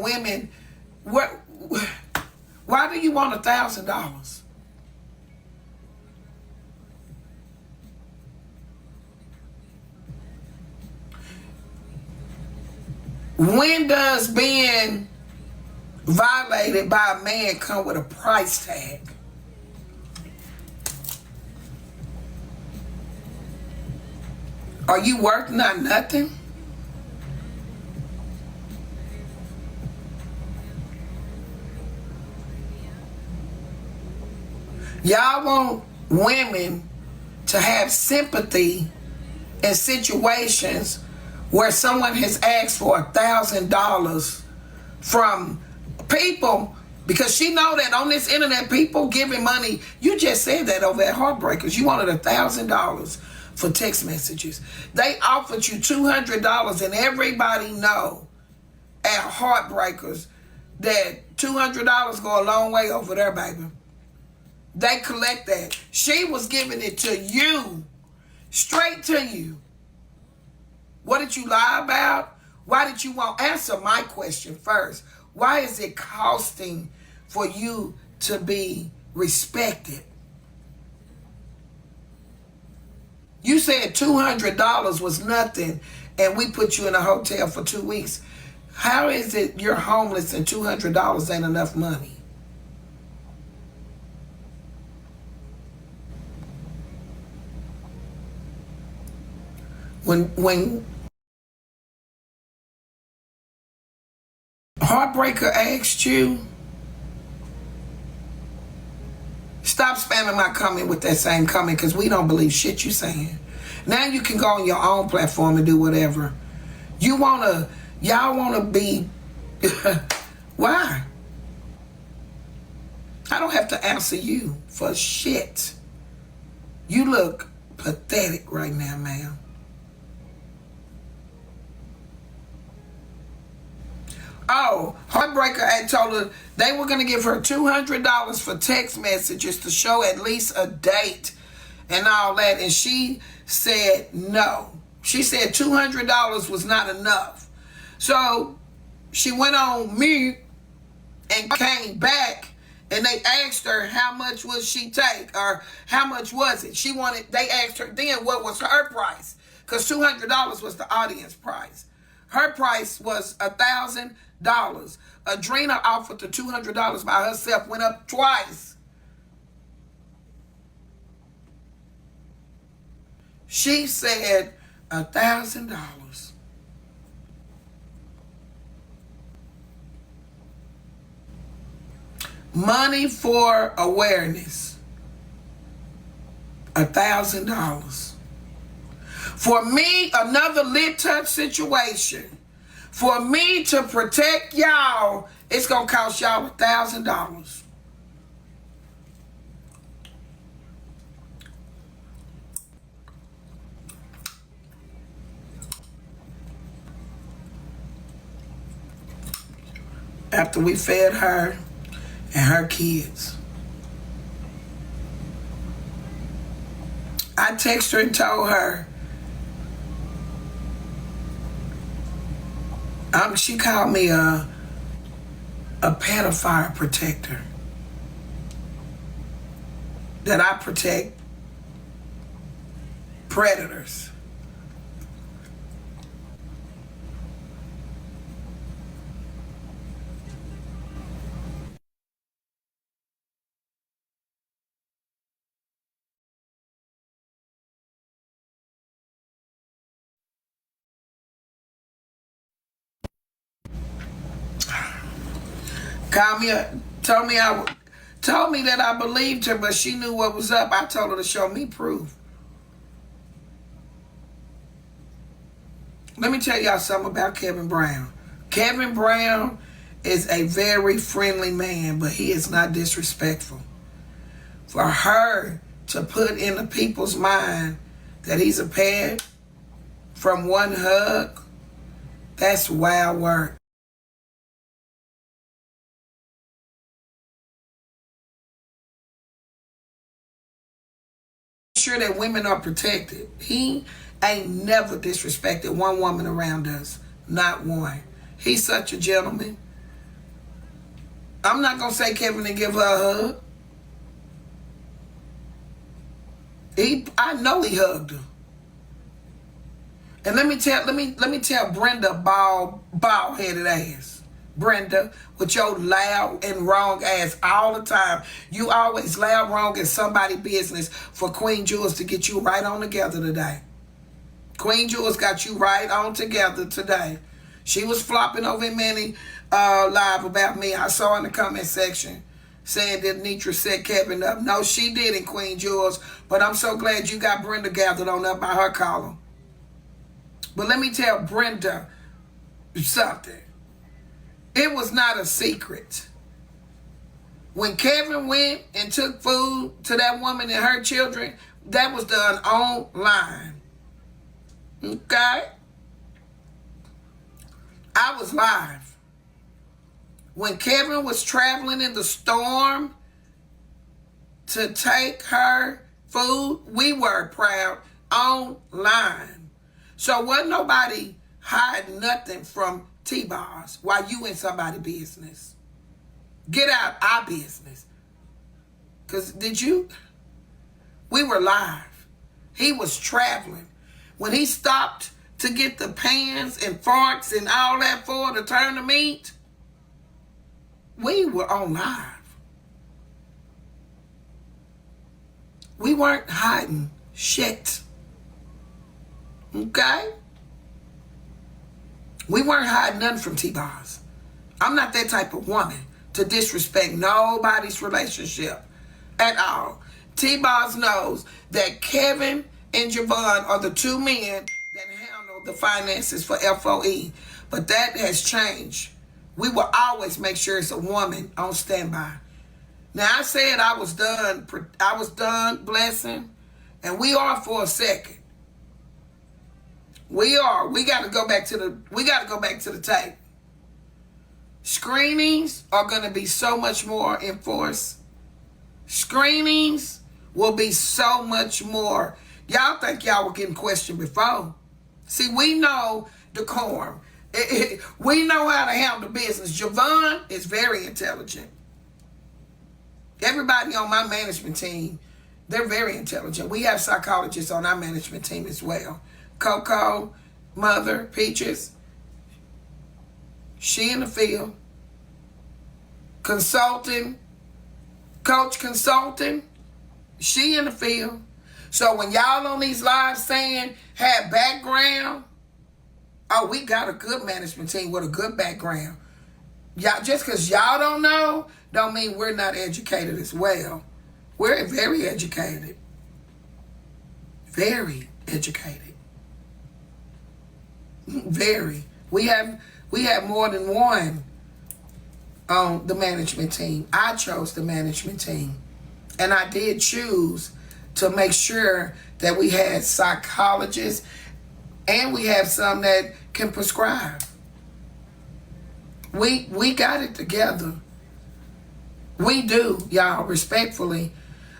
women, why do you want $1,000? When does being violated by a man come with a price tag? Are you worth nothing? Y'all want women to have sympathy in situations where someone has asked for $1,000 from people, because she know that on this internet people giving money. You just said that over at Heartbreakers. You wanted $1,000 for text messages. They offered you $200, and everybody know at Heartbreakers that $200 go a long way over there, baby. They collect that. She was giving it to you, straight to you. What did you lie about? Why did you want? Answer my question first. Why is it costing for you to be respected? You said $200 was nothing, and we put you in a hotel for 2 weeks. How is it you're homeless and $200 ain't enough money? When Heartbreaker asked you, stop spamming my comment with that same comment, because we don't believe shit you saying. Now you can go on your own platform and do whatever. Y'all wanna be, why? I don't have to answer you for shit. You look pathetic right now, ma'am. Oh, Heartbreaker had told her they were going to give her $200 for text messages to show at least a date and all that. And she said no. She said $200 was not enough. So she went on mute and came back, and they asked her how much would she take, or how much was it. They asked her then what was her price, because $200 was the audience price. Her price was $1,000. Adrena offered the $200 by herself, went up twice. She said $1,000. Money for awareness, $1,000. For me, another lit touch situation. For me to protect y'all, it's going to cost y'all $1,000. After we fed her and her kids. I texted her and told her, she called me a pedophile protector. That I protect predators. Called me, told me that I believed her, but she knew what was up. I told her to show me proof. Let me tell y'all something about Kevin Brown. Kevin Brown is a very friendly man, but he is not disrespectful. For her to put in the people's mind that he's a pad from one hug, that's wild work. Sure that women are protected. He ain't never disrespected one woman around us. Not one. He's such a gentleman. I'm not going to say Kevin didn't give her a hug. I know he hugged her. And let me tell Brenda, bald-headed ass. Brenda, with your loud and wrong ass all the time. You always loud wrong in somebody's business for Queen Jules to get you right on together today. Queen Jules got you right on together today. She was flopping over in many live about me. I saw in the comment section saying that Netra set Kevin up. No, she didn't, Queen Jules. But I'm so glad you got Brenda gathered on up by her column. But let me tell Brenda something. It was not a secret. When Kevin went and took food to that woman and her children, that was done online. Okay? I was live. When Kevin was traveling in the storm to take her food, we were proud online. So wasn't nobody hiding nothing from T-Bars while you in somebody's business. Get out our business. Because we were live. He was traveling. When he stopped to get the pans and forks and all that for to turn the meat, we were on live. We weren't hiding shit. Okay? We weren't hiding nothing from T-Bars. I'm not that type of woman to disrespect nobody's relationship at all. T-Bars knows that Kevin and Javon are the two men that handle the finances for FOE. But that has changed. We will always make sure it's a woman on standby. Now, I said I was done blessing, and we are for a second. We are. We got to go back to the tape. Screenings are going to be so much more enforced. Screenings will be so much more. Y'all think y'all were getting questioned before. See, we know decorum. We know how to handle business. Javon is very intelligent. Everybody on my management team, they're very intelligent. We have psychologists on our management team as well. Coco, Mother, Peaches, she in the field. Consulting, Coach Consulting, she in the field. So when y'all on these lives saying have background, oh, we got a good management team with a good background. Y'all, just because y'all don't know, don't mean we're not educated as well. We're very educated. Very educated. Very. We have more than one on the management team. I chose the management team. And I did choose to make sure that we had psychologists and we have some that can prescribe. We got it together. We do, y'all, respectfully.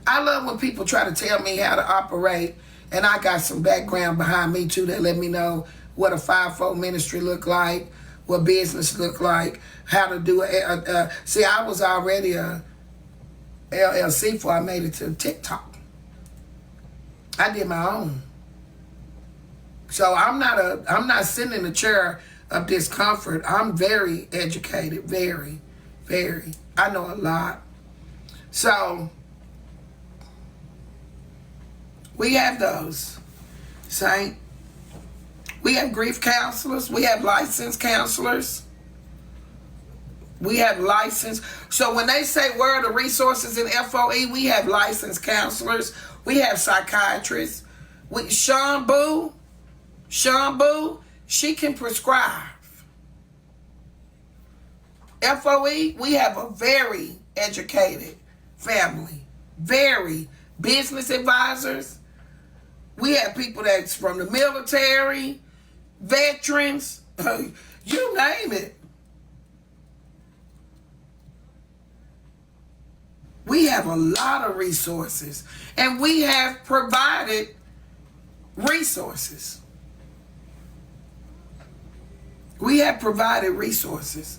I love when people try to tell me how to operate, and I got some background behind me too that let me know what a fivefold ministry look like, what business look like, how to do it. See, I was already a LLC before I made it to TikTok. I did my own. So I'm not sitting in a chair of discomfort. I'm very educated, very, very. I know a lot. So we have those. Saint. We have grief counselors. We have licensed counselors. We have licensed. So when they say where are the resources in FOE, we have licensed counselors. We have psychiatrists. Sean Boo, she can prescribe. FOE, we have a very educated family. Very. Business advisors. We have people that's from the military, veterans, you name it. We have a lot of resources, and we have provided resources. We have provided resources.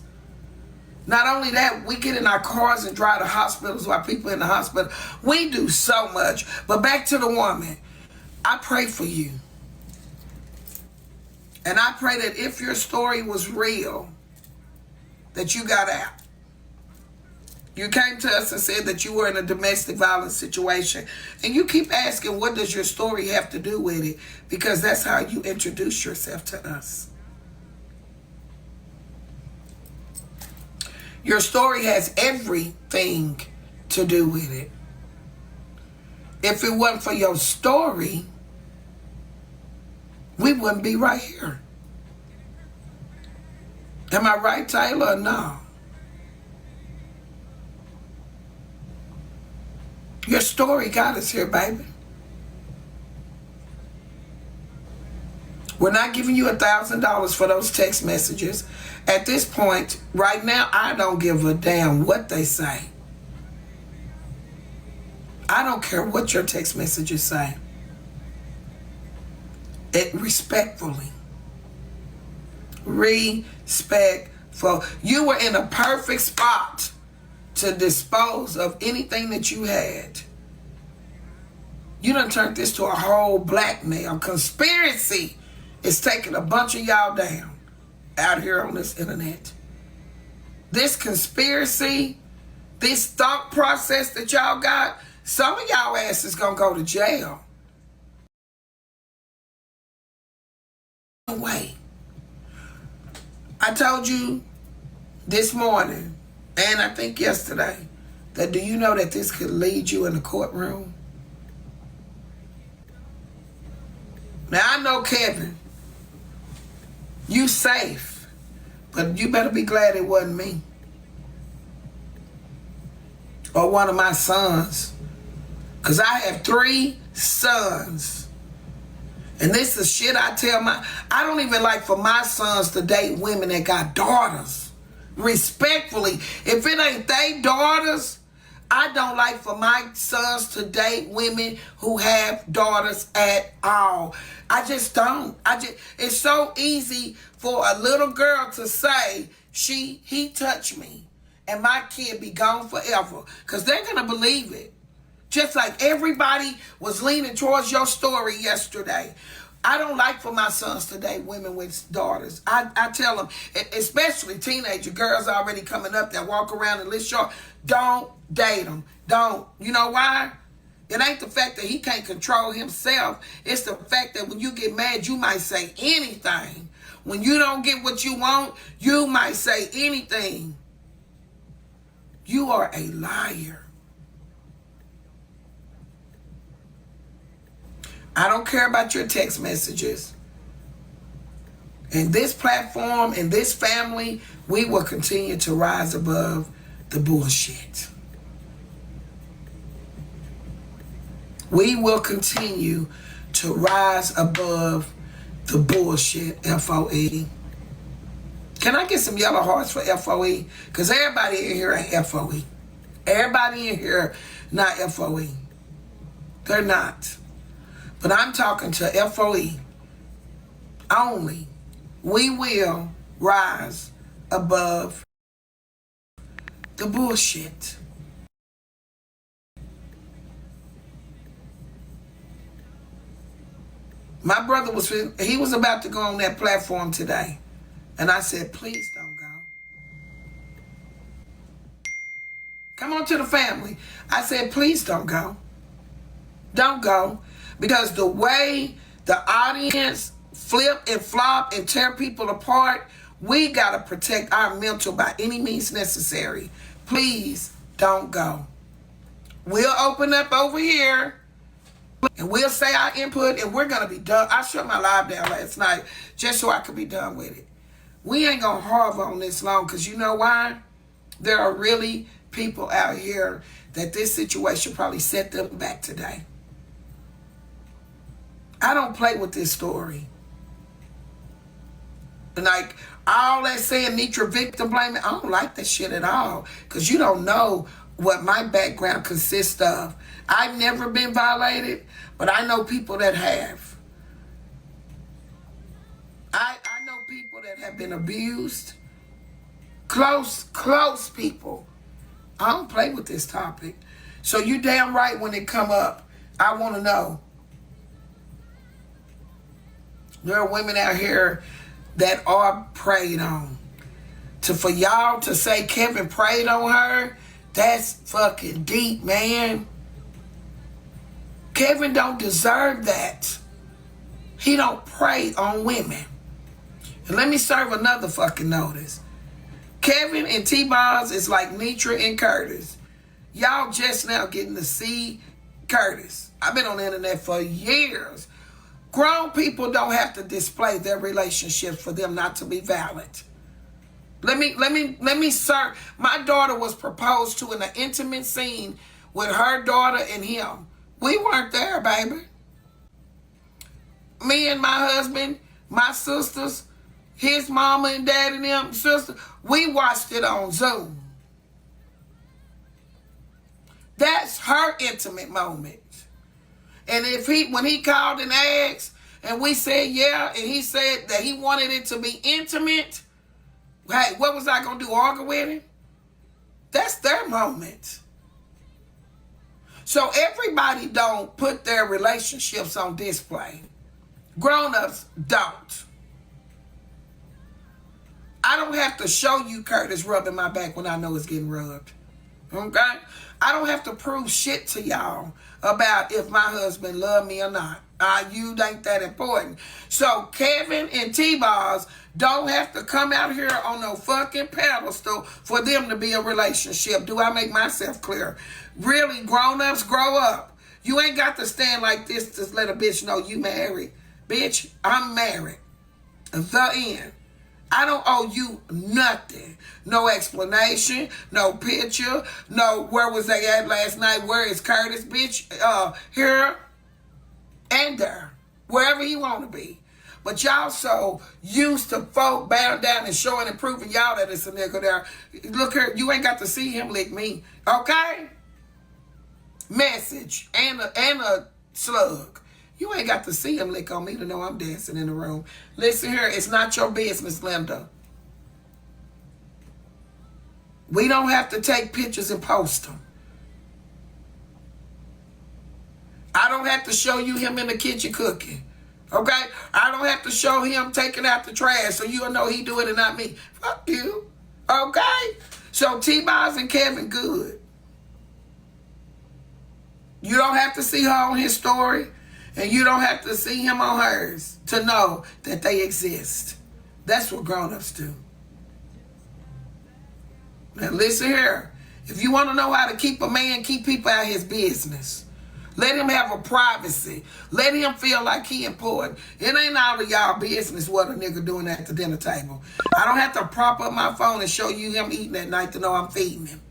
Not only that, we get in our cars and drive to hospitals while people in the hospital. We do so much. But back to the woman. I pray for you. And I pray that if your story was real, that you got out. You came to us and said that you were in a domestic violence situation. And you keep asking, what does your story have to do with it? Because that's how you introduce yourself to us. Your story has everything to do with it. If it wasn't for your story, we wouldn't be right here. Am I right, Taylor, or no? Your story got us here, baby. We're not giving you $1,000 for those text messages. At this point, right now, I don't give a damn what they say. I don't care what your text messages say. Respectfully. Respectful. You were in a perfect spot to dispose of anything that you had. You done turned this to a whole blackmail. Conspiracy is taking a bunch of y'all down out here on this internet. This conspiracy, this thought process that y'all got, some of y'all asses gonna go to jail. Wait. I told you this morning, and I think yesterday, that do you know that this could lead you in the courtroom? Now, I know, Kevin, you safe, but you better be glad it wasn't me. Or one of my sons. Because I have 3 sons. And this is shit I tell I don't even like for my sons to date women that got daughters. Respectfully, if it ain't they daughters, I don't like for my sons to date women who have daughters at all. I just don't. It's so easy for a little girl to say, he touched me, and my kid be gone forever. Because they're going to believe it. Just like everybody was leaning towards your story yesterday. I don't like for my sons to date women with daughters. I tell them, especially teenager girls already coming up that walk around and list short, don't date them. Don't. You know why? It ain't the fact that he can't control himself. It's the fact that when you get mad, you might say anything. When you don't get what you want, you might say anything. You are a liar. I don't care about your text messages. In this platform, in this family, we will continue to rise above the bullshit. We will continue to rise above the bullshit, FOE. Can I get some yellow hearts for FOE? Because everybody in here ain't FOE. Everybody in here not FOE. They're not. But I'm talking to FOE only. We will rise above the bullshit. My brother was about to go on that platform today. And I said, please don't go. Come on to the family. I said, please don't go. Don't go. Because the way the audience flip and flop and tear people apart, we got to protect our mental by any means necessary. Please don't go. We'll open up over here and we'll say our input and we're going to be done. I shut my live down last night just so I could be done with it. We ain't going to harp on this long because you know why? There are really people out here that this situation probably set them back today. I don't play with this story. Like, all that saying Netra victim blaming, I don't like that shit at all. Because you don't know what my background consists of. I've never been violated, but I know people that have. I know people that have been abused. Close people. I don't play with this topic. So you damn right when it come up, I want to know. There are women out here that are preyed on. For y'all to say Kevin preyed on her, that's fucking deep, man. Kevin don't deserve that. He don't prey on women. And let me serve another fucking notice. Kevin and T-Boz is like Netra and Curtis. Y'all just now getting to see Curtis. I've been on the internet for years. Grown people don't have to display their relationships for them not to be valid. Let me serve. My daughter was proposed to in an intimate scene with her daughter and him. We weren't there, baby. Me and my husband, my sisters, his mama and daddy and them, sister, we watched it on Zoom. That's her intimate moment. And when he called and asked, and we said yeah, and he said that he wanted it to be intimate, hey, what was I gonna do, argue with him? That's their moment. So everybody don't put their relationships on display. Grown-ups don't. I don't have to show you Curtis rubbing my back when I know it's getting rubbed. Okay? I don't have to prove shit to y'all about if my husband love me or not. You ain't that important. So Kevin and T-Boz don't have to come out here on no fucking pedestal for them to be a relationship. Do I make myself clear? Really, grown-ups, grow up. You ain't got to stand like this to let a bitch know you married. Bitch, I'm married. The end. I don't owe you nothing. No explanation, no picture, no where was they at last night, where is Curtis, bitch, here and there, wherever you want to be. But y'all so used to folk bowing down and showing and proving y'all that it's a nigga there. Look here, you ain't got to see him lick me, okay? Message and a slug. You ain't got to see him lick on me to know I'm dancing in the room. Listen here, it's not your business, Linda. We don't have to take pictures and post them. I don't have to show you him in the kitchen cooking. Okay? I don't have to show him taking out the trash so you'll know he do it and not me. Fuck you. Okay? So T-Boz and Kevin good. You don't have to see her on his story. And you don't have to see him on hers to know that they exist. That's what grown-ups do. Now listen here. If you want to know how to keep a man, keep people out of his business. Let him have a privacy. Let him feel like he important. It ain't all of y'all business what a nigga doing at the dinner table. I don't have to prop up my phone and show you him eating at night to know I'm feeding him.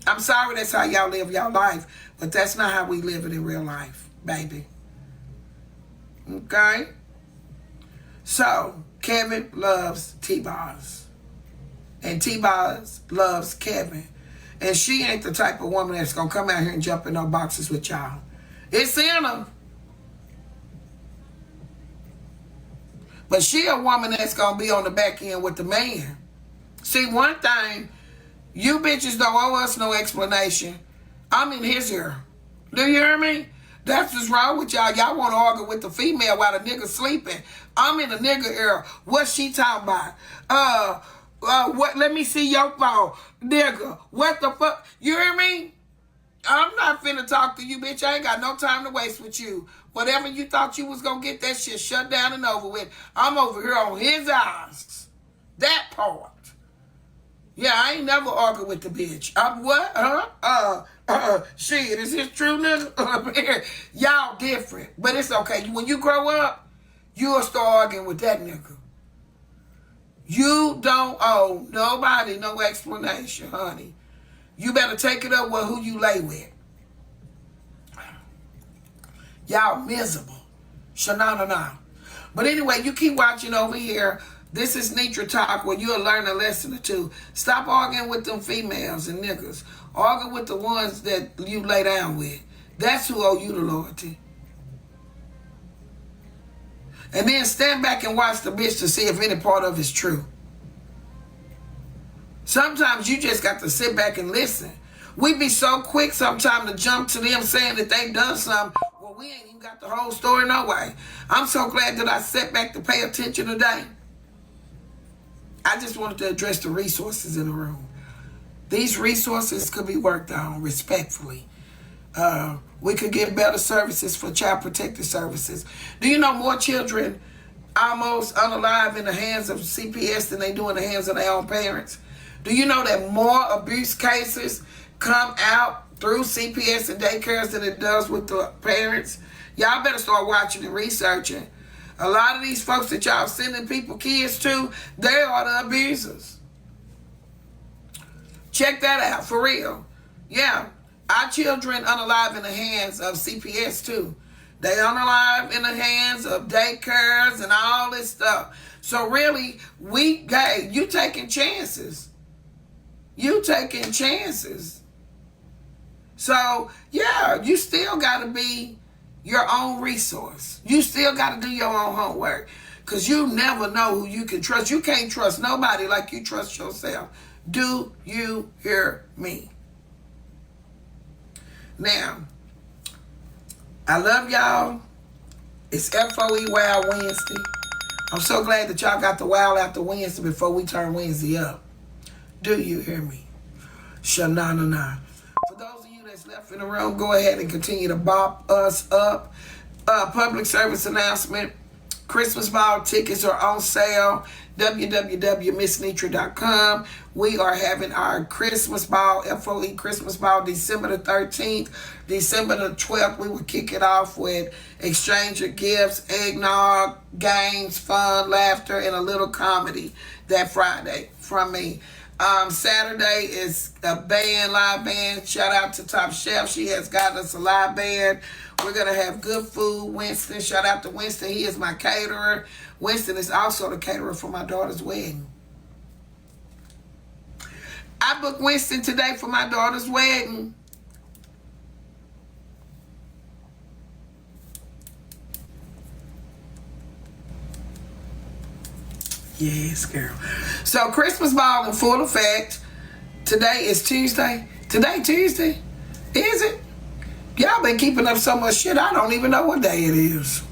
I'm sorry that's how y'all live y'all life, but that's not how we live it in real life. Baby. Okay? So, Kevin loves T-Boz. And T-Boz loves Kevin. And she ain't the type of woman that's going to come out here and jump in no boxes with y'all. It's in her. But she a woman that's going to be on the back end with the man. See, one thing, you bitches don't owe us no explanation. I'm in his ear. Do you hear me? That's what's wrong with y'all. Y'all want to argue with the female while the nigga sleeping. I'm in the nigga era. What's she talking about? What? Let me see your phone. Nigga, what the fuck? You hear me? I'm not finna talk to you, bitch. I ain't got no time to waste with you. Whatever you thought you was gonna get that shit shut down and over with, I'm over here on his eyes. That part. Yeah, I ain't never argued with the bitch. What? Shit, is this true, nigga? Y'all different. But it's okay. When you grow up, you'll start arguing with that nigga. You don't owe nobody no explanation, honey. You better take it up with who you lay with. Y'all miserable. Shanana. But anyway, you keep watching over here. This is Netra Talk where you'll learn a lesson or two. Stop arguing with them females and niggas. Argue with the ones that you lay down with. That's who owe you the loyalty. And then stand back and watch the bitch to see if any part of it's true. Sometimes you just got to sit back and listen. We be so quick sometimes to jump to them saying that they done something. Well, we ain't even got the whole story no way. I'm so glad that I sat back to pay attention today. I just wanted to address the resources in the room. These resources could be worked on respectfully. We could get better services for child protective services. Do you know more children almost unalive in the hands of CPS than they do in the hands of their own parents? Do you know that more abuse cases come out through CPS and daycares than it does with the parents? Y'all better start watching and researching. A lot of these folks that y'all sending people kids to, they are the abusers. Check that out, for real. Yeah, our children unalive in the hands of CPS too. They unalive in the hands of daycares and all this stuff. So really, you taking chances. You taking chances. So, yeah, you still got to be your own resource. You still got to do your own homework. Because you never know who you can trust. You can't trust nobody like you trust yourself. Do you hear me? Now, I love y'all. It's FOE Wow Wednesday. I'm so glad that y'all got the wow after Wednesday before we turn Wednesday up. Do you hear me? Sha-na-na-na. For those of you that's left in the room, go ahead and continue to bop us up. Public service announcement. Christmas ball tickets are on sale. www.missnetra.com. We are having our Christmas ball, FOE Christmas ball, December the 13th. December the 12th, we will kick it off with exchange of gifts, eggnog, games, fun, laughter, and a little comedy that Friday from me. Saturday is a live band. Shout out to Top Chef. She has got us a live band. We're going to have good food. Winston, shout out to Winston. He is my caterer. Winston is also the caterer for my daughter's wedding. I booked Winston today for my daughter's wedding. Yes, girl. So Christmas ball in full effect. Today is Tuesday. Today Tuesday? Is it? Y'all been keeping up so much shit, I don't even know what day it is.